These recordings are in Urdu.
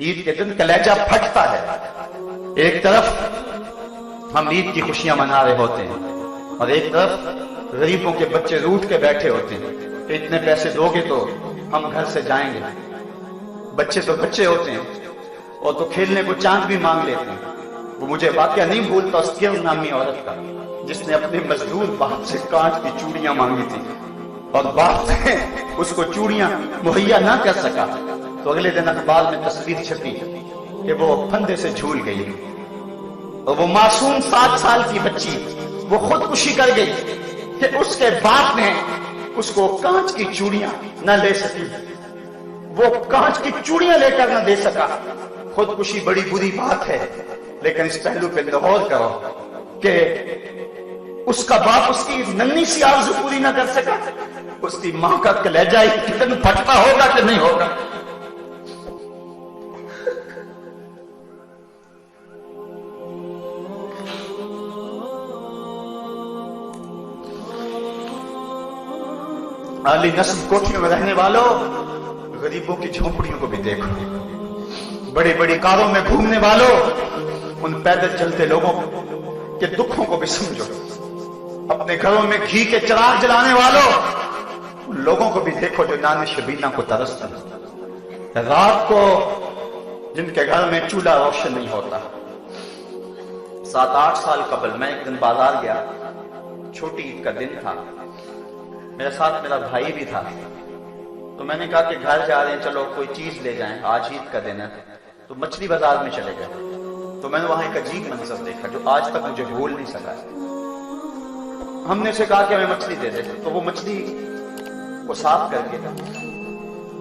عید کے دن کلیجہ پھٹتا ہے. ایک طرف ہم عید کی خوشیاں منا رہے ہوتے ہیں اور ایک طرف غریبوں کے بچے روٹھ کے بیٹھے ہوتے ہیں کہ اتنے پیسے دو گے تو ہم گھر سے جائیں گے. بچے تو بچے ہوتے ہیں اور تو کھیلنے کو چاند بھی مانگ لیتے ہیں. وہ مجھے واقعہ نہیں بھولتا اس کیرن نامی عورت کا جس نے اپنے مزدور باپ سے کانچ کی چوڑیاں مانگی تھی اور باپ نے اس کو چوڑیاں مہیا نہ کر سکا تو اگلے دن اخبار میں تصویر چھپی کہ وہ پھندے سے جھول گئی اور وہ معصوم 7 سال کی بچی وہ خودکشی کر گئی کہ اس کے باپ نے اس کو کانچ کی چوڑیاں نہ لے سکی. وہ کانچ کی چوڑیاں لے کر نہ دے سکا. خودکشی بڑی بری بات ہے لیکن اس پہلو پہ غور کرو کہ اس کا باپ اس کی ننھی سی آرزو پوری نہ کر سکا. اس کی ماں کا کلیجہ کتنا پھٹتا ہوگا کہ نہیں ہوگا. اعلی نسل کوٹھیوں میں رہنے والوں غریبوں کی جھونپڑیوں کو بھی دیکھو. بڑی بڑی کاروں میں گھومنے والوں ان پیدل چلتے لوگوں کے دکھوں کو بھی سمجھو. اپنے گھروں میں گھی کے چراغ جلانے والوں ان لوگوں کو بھی دیکھو جو نان شبینہ کو ترستے ہیں. رات کو جن کے گھر میں چولہا روشن نہیں ہوتا. 7-8 سال قبل میں ایک دن بازار گیا. چھوٹی عید کا دن تھا. میرے ساتھ میرا بھائی بھی تھا. تو میں نے کہا کہ گھر جا رہے ہیں چلو کوئی چیز لے جائیں آج عید کا دن ہے. تو مچھلی بازار میں چلے گئے. تو میں نے وہاں ایک عجیب منظر دیکھا جو آج تک مجھے بھول نہیں سکا. ہم نے اسے کہا کہ ہمیں مچھلی دے دے. تو وہ مچھلی کو صاف کر کے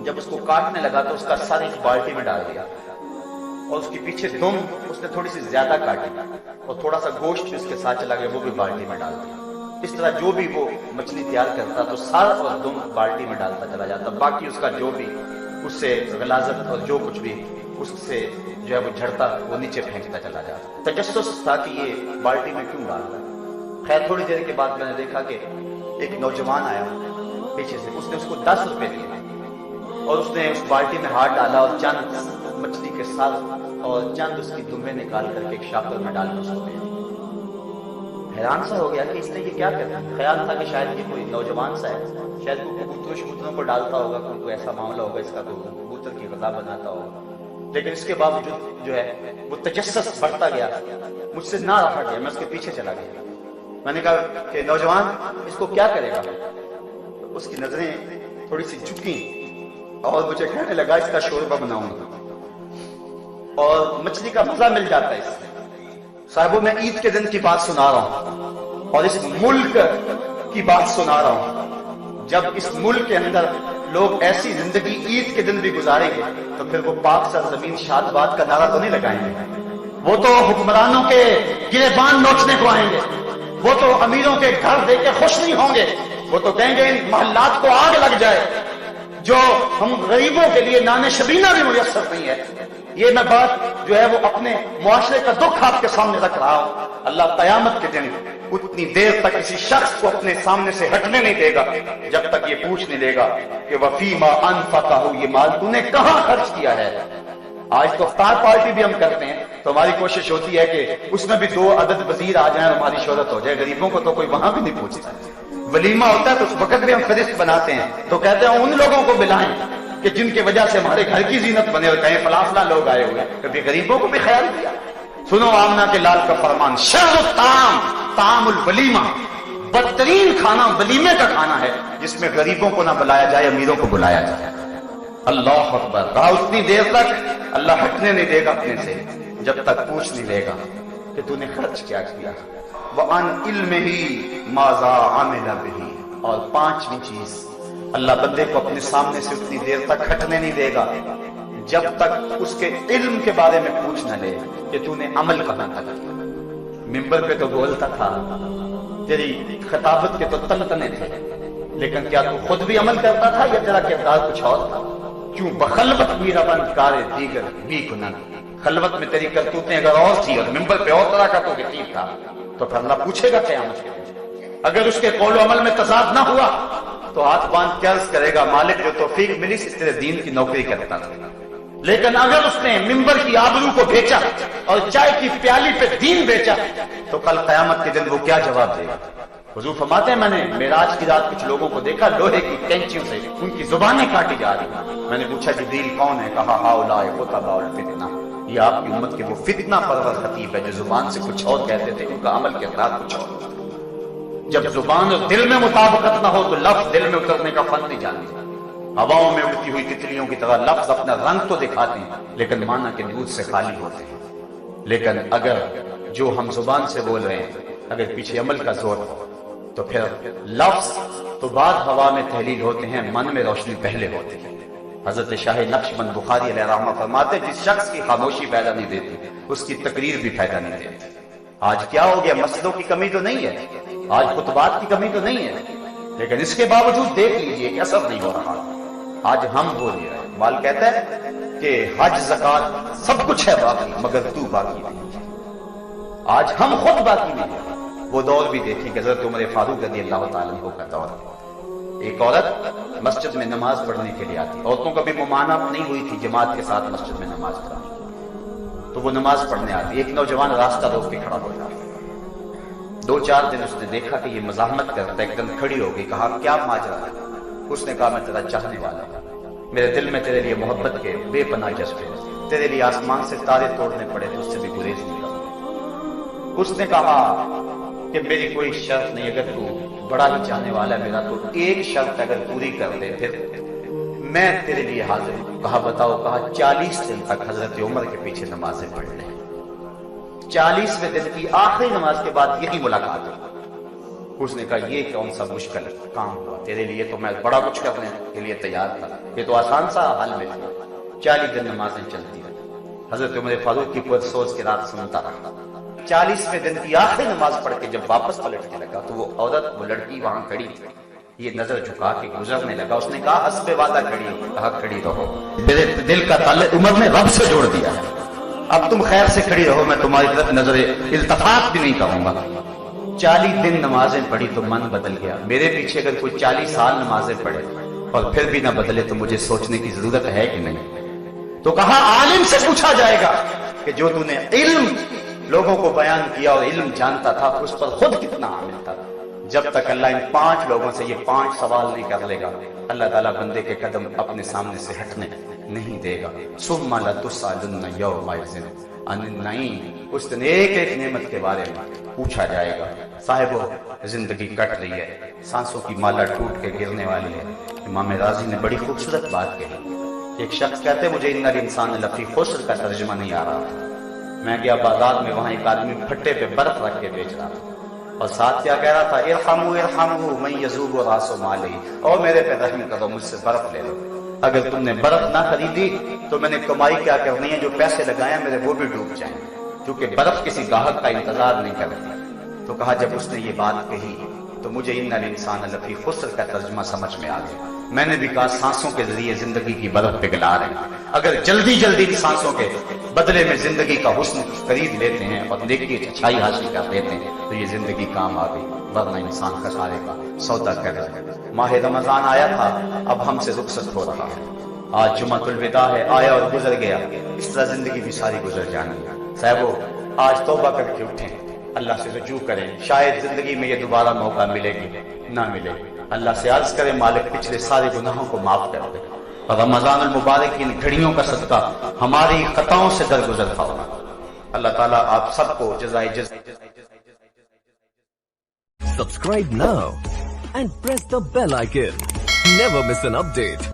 جب اس کو کاٹنے لگا تو اس کا سر ایک بالٹی میں ڈال دیا اور اس کے پیچھے دم اس نے تھوڑی سی زیادہ کاٹی اور تھوڑا سا گوشت بھی اس کے ساتھ چلا گیا وہ بھی بالٹی میں ڈال دیا. اس طرح جو بھی وہ مچھلی تیار کرتا تو سر اور دم بالٹی میں ڈالتا چلا جاتا. باقی اس کا جو بھی اس سے غلاظت اور جو کچھ بھی اس سے جو ہے وہ جھڑتا وہ نیچے پھینکتا چلا جاتا. تجسس تھا کہ یہ بالٹی میں کیوں ڈال رہا ہے. خیر تھوڑی دیر کے بعد میں نے دیکھا کہ ایک نوجوان آیا پیچھے سے. اس نے اس کو 10 روپے دیے اور اس نے اس بالٹی میں ہاتھ ڈالا اور چند مچھلی کے سر اور چند اس کی دمیں نکال کر کے ایک شاپر میں ڈال کر اس کو دیا. حیران سا ہو گیا کہ اس نے یہ کیا کرنا. خیال تھا کہ شاید یہ کوئی نوجوان سا ہے شاید وہ کبوتروں کو ڈالتا ہوگا کوئی ایسا معاملہ ہوگا اس کا تو کبوتر کی غذا بناتا ہوگا. لیکن اس کے باوجود جو ہے وہ تجسس بڑھتا گیا. مجھ سے نہ رہا گیا. میں اس کے پیچھے چلا گیا. میں نے کہا کہ نوجوان اس کو کیا کرے گا. اس کی نظریں تھوڑی سی جھکیں اور مجھے کہنے لگا اس کا شوربہ بناؤں گا اور مچھلی کا مزہ مل جاتا ہے اس سے. صاحبوں میں عید کے دن کی بات سنا رہا ہوں اور اس ملک کی بات سنا رہا ہوں. جب اس ملک کے اندر لوگ ایسی زندگی عید کے دن بھی گزاریں گے تو پھر وہ پاک سرزمین شاد باد کا نعرہ تو نہیں لگائیں گے. وہ تو حکمرانوں کے گریبان نوچنے کو آئیں گے. وہ تو امیروں کے گھر دیکھ کے خوش نہیں ہوں گے. وہ تو کہیں گے ان محلات کو آگ لگ جائے جو ہم غریبوں کے لیے نان شبینہ بھی میسر نہیں ہے. یہ میں بات جو ہے وہ اپنے معاشرے کا دکھ آپ کے سامنے رکھ رہا ہوں. اللہ قیامت کے دن اتنی دیر تک کسی شخص کو اپنے سامنے سے ہٹنے نہیں دے گا جب تک یہ پوچھ نہیں لے گا کہ وفیما انفقہ یہ مال تو نے کہاں خرچ کیا ہے. آج تو افطار پارٹی بھی ہم کرتے ہیں تو ہماری کوشش ہوتی ہے کہ اس میں بھی 2 عدد وزیر آ جائیں اور ہماری شہرت ہو جائے. غریبوں کو تو کوئی وہاں بھی نہیں پوچھتا. ولیمہ ہوتا ہے تو اس وقت بھی ہم فہرست بناتے ہیں تو کہتے ہیں ان لوگوں کو بلائیں کہ جن کی وجہ سے ہمارے گھر کی زینت بنے اور کہیں فلاں فلاں لوگ آئے ہوئے. کبھی غریبوں کو بھی خیال کیا. سنو آمنہ کے لال کا فرمان شر الطعام طعام الولیمہ. بدترین کھانا ولیمے کا کھانا ہے جس میں غریبوں کو نہ بلایا جائے امیروں کو بلایا جائے. اللہ اکبر. رہا اتنی دیر تک اللہ ہٹنے نہیں دے گا اپنے سے جب تک پوچھ نہیں لے گا کہ تو نے خرچ کیا کیا. وَعَنْ عِلْمِهِ مَاذَا عَمِلَ بِهِ. اور 5ویں چیز اللہ بندے کو اپنے سامنے سے اتنی دیر تک ہٹنے نہیں دے گا جب تک اس کے علم کے بارے میں پوچھ نہ لے کہ تو نے عمل کہاں تک کیا. ممبر پہ تو بولتا تھا تیری خطابت کے تو تنتنے تھے لیکن کیا تو خود بھی عمل کرتا تھا یا تیرا کردار کچھ اور تھا. کیوں بخلوت بھی ربن کارے دیگر بھی کنن. خلوت میں تیری کرتوتیں اگر اور تھی اور ممبر پہ اور طرح کا تو یقین تھا تو پھر اللہ پوچھے گا قیامت کے دن. اگر اس کے قول و عمل میں تضاد نہ ہوا تو ہاتھ باندھ کے عرض کرے گا مالک جو توفیق ملی اس تیرے دین کی نوکری کرتا تھا. لیکن اگر اس نے منبر کی آبرو کو بیچا اور چائے کی پیالی پہ دین بیچا تو کل قیامت کے دن وہ کیا جواب دے گا؟ حضور فرماتے ہیں میں نے معراج کی رات کچھ لوگوں کو دیکھا لوہے کی کینچیوں سے ان کی زبانیں کاٹی جا رہی. میں نے پوچھا جبریل کون ہے؟ کہا ہؤلاء خطباء الفتنہ، یہ آپ کی امت کے وہ فتنہ پرور خطیب ہے جو زبان سے کچھ اور کہتے تھے، ان کا عمل کے اخلاق کچھ اور. جب زبان اور دل میں مطابقت نہ ہو تو لفظ دل میں اترنے کا فن نہیں جانتے. ہواؤں میں اڑتی ہوئی تتلیوں کی طرح لفظ اپنا رنگ تو دکھاتے ہیں لیکن معنی کے دودھ سے خالی ہوتے ہیں. لیکن اگر جو ہم زبان سے بول رہے ہیں اگر پیچھے عمل کا زور ہو تو پھر لفظ تو بعد ہوا میں تحلیل ہوتے ہیں، من میں روشنی پہلے ہوتی ہے. حضرت شاہ نقشبند بخاری علیہ رحمہ فرماتے جس شخص کی خاموشی فائدہ نہیں دیتی اس کی تقریر بھی فائدہ نہیں دیتی. آج کیا ہو گیا؟ مسجدوں کی کمی تو نہیں ہے، آج خطبات کی کمی تو نہیں ہے، لیکن اس کے باوجود دیکھ لیجئے کہ اثر نہیں ہو رہا. آج ہم بول رہے ہیں، مال کہتا ہے کہ حج زکات سب کچھ ہے باقی مگر تو باقی نہیں. آج ہم خود باقی نہیں ہیں. وہ دور بھی دیکھیں کہ حضرت عمر فاروق رضی اللہ تعالیٰ عنہ کا دور. ایک عورت مسجد میں نماز پڑھنے کے لیے آتی. عورتوں کا بھی ممانعت نہیں ہوئی تھی جماعت کے ساتھ مسجد میں نماز پڑھنے، تو وہ نماز پڑھنے آتی. ایک نوجوان راستہ روک کے کھڑا ہو جاتا. 2-4 دن اس نے دیکھا کہ یہ مزاحمت کرتا ہے، ایک دم کھڑی ہو گئی. کہا کیا ماجرا ہے؟ اس نے کہا میں تیرا چاہنے والا ہوں، میرے دل میں تیرے لیے محبت کے بے پناہ جذبے، تیرے لیے آسمان سے تارے توڑنے پڑے تو اس سے بھی گریز نہیں کروں. اس نے کہا کہ میری کوئی شرط نہیں، اگر تو بڑا ہی چاہنے والا ہے میرا تو ایک شرط اگر پوری کر دے پھر میں تیرے لیے حاضر ہوں. کہا بتاؤ. کہا 40 دن تک حضرت عمر کے پیچھے نمازیں پڑھ لیں. 40ویں دن کی آخری نماز کے بعد یہی ملاقات ہوئی. اس نے کہا یہ کون سا مشکل کام ہوا تیرے لیے، تو میں بڑا کچھ کرنے کے لیے تیار تھا، یہ تو آسان سا حل میں تھا. 40 دن نمازیں چلتی رہی. حضرت عمر فاروق کی پرسوز کی رات سنتا رہا. 40ویں دن کی آخری نماز پڑھ کے جب واپس پلٹنے لگا تو وہ عورت، وہ لڑکی وہاں کھڑی تھی. یہ نظر جھکا کے گزرنے لگا. اس نے کہا حسب وعدہ کھڑی ہو. کہا کھڑی رہو، میرے دل کا تعلق عمر نے رب سے جوڑ دیا ہے، اب تم خیر سے کھڑی رہو، میں تمہاری طرف نظر التفات بھی نہیں کروں گا. 40 دن نمازیں پڑھی تو من بدل گیا. میرے پیچھے اگر کوئی 40 سال نمازیں پڑھے اور پھر بھی نہ بدلے تو مجھے سوچنے کی ضرورت ہے کہ نہیں. تو کہا عالم سے پوچھا جائے گا کہ جو تو نے علم لوگوں کو بیان کیا اور علم جانتا تھا اس پر خود کتنا عامل تھا. جب تک اللہ ان 5 لوگوں سے یہ 5 سوال نہیں کر لے گا اللہ تعالیٰ بندے کے قدم اپنے سامنے سے ہٹنے نہیں دے گا. ثم لتسألن یومئذ عن النعیم. اس دن ایک ایک نعمت کے بارے میں پوچھا جائے گا. صاحبو زندگی کٹ رہی ہے، سانسوں کی مالا ٹوٹ کے گرنے والی ہے. امام راضی نے بڑی خوبصورت بات کہی. ایک شخص کہتے مجھے ان الانسان لفی خسر کا ترجمہ نہیں آ رہا تھا. میں گیا بازار میں، وہاں ایک آدمی پھٹے پہ برف رکھ کے بیچ رہا تھا اور ساتھ کیا کہہ رہا تھا ارحموا ارحموا من یذوب راس مالی، اور میرے پہ رحم کرو، مجھ سے برف لے لو. اگر تم نے برف نہ خریدی تو میں نے کمائی کیا کرنی ہے، جو پیسے لگائے میرے وہ بھی ڈوب جائیں گے، کیونکہ برف کسی گاہک کا انتظار نہیں کرتی. تو کہا جب اس نے یہ بات کہی تو مجھے ان الانسان لفی خسر کا ترجمہ سمجھ میں آ گیا. میں نے بھی کہا سانسوں کے ذریعے زندگی کی برف پگھلا رہے ہیں. اگر جلدی جلدی ان سانسوں کے بدلے میں زندگی کا حسن خرید لیتے ہیں اور نیکی اچھائی حاصل کر لیتے ہیں تو یہ زندگی کام آ گئی، ورنہ انسان خسارے کا سودا کر رہا ہے. ماہ رمضان آیا تھا، اب ہم سے رخصت ہو رہا ہے. آج جمعۃ الوداع ہے، آیا اور گزر گیا. اس طرح زندگی بھی ساری گزر جانی ہے. صاحبو آج توبہ کر کے اٹھیں، اللہ سے رجوع کریں. شاید زندگی میں یہ دوبارہ موقع ملے گی نہ ملے. اللہ سے عرض کریں مالک پچھلے سارے گناہوں کو معاف کر دے اور رمضان المبارک کی ان گھڑیوں کا صدقہ ہماری خطاؤں سے درگزر فرما. اللہ تعالیٰ آپ سب کو جزائے جزا. Subscribe now and press the bell icon. Never miss an update.